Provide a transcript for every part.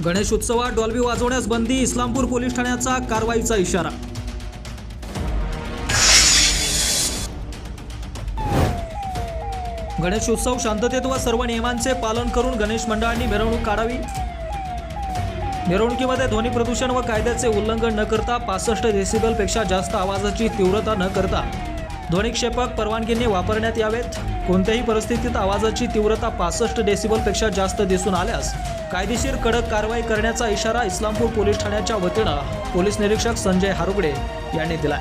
गणेश उत्सवात डॉल्बी वाजवण्यास बंदी, इस्लामपूर पोलीस ठाण्याचा कारवाईचा इशारा। गणेश उत्सव शांततेत व सर्व नियमांचे पालन करून गणेश मंडळांनी मिरवणूक काढावी। मिरवणुकीमध्ये ध्वनी प्रदूषण व कायद्याचे उल्लंघन न करता 65 डेसिबलपेक्षा जास्त आवाजाची तीव्रता न करता ध्वनिक्षेपक परवानगीने वापरण्यात यावेत। कोणत्याही परिस्थितीत आवाजाची तीव्रता 65 डेसिबलपेक्षा जास्त दिसून आल्यास कायदेशीर कडक कारवाई करण्याचा इशारा इस्लामपूर पोलीस ठाण्याच्या वतीनं पोलीस निरीक्षक संजय हारुगडे यांनी दिलाय।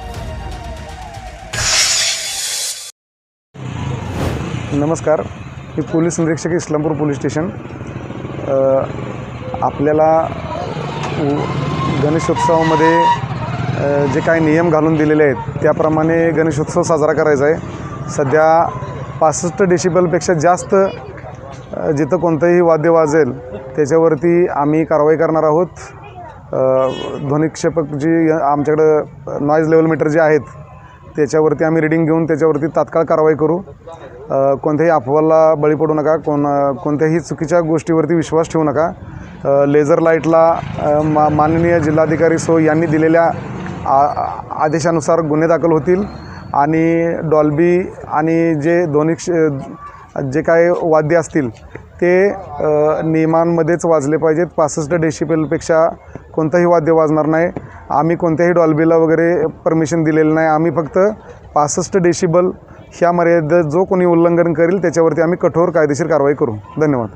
नमस्कार, मी पोलीस निरीक्षक इस्लामपूर पोलीस स्टेशन। आपल्याला गणेशोत्सवामध्ये जे काही नियम घालून दिलेले आहेत त्याप्रमाणे गणेशोत्सव साजरा करायचा आहे। सध्या 65 डेसिबलपेक्षा जास्त जिथं कोणतंही वाद्य वाजेल त्याच्यावरती आम्ही कारवाई करणार आहोत। ध्वनिक्षेपक जी आमच्याकडं नॉईज लेवल मीटर जे आहेत त्याच्यावरती आम्ही रीडिंग घेऊन त्याच्यावरती तात्काळ कारवाई करू। कोणत्याही अफवाला बळी पडू नका, कोणत्याही चुकीच्या गोष्टीवरती विश्वास ठेवू नका। लेझर लाईटला माननीय जिल्हाधिकारी सो यांनी दिलेल्या आदेशानुसार गुन्हे दाखल होतील आणि डॉल्बी आणि जे काय वाद्य असतील ते नियमांमध्येच वाजले पाहिजेत। 65 डेसिबलपेक्षा कोणतंही वाद्य वाजणार नाही। आम्ही कोणत्याही डॉल्बीला वगैरे परमिशन दिलेलं नाही। आम्ही फक्त 65 डेसिबल ह्या मर्यादेत जो कोणी उल्लंघन करेल त्याच्यावरती आम्ही कठोर कायदेशीर कारवाई करू। धन्यवाद।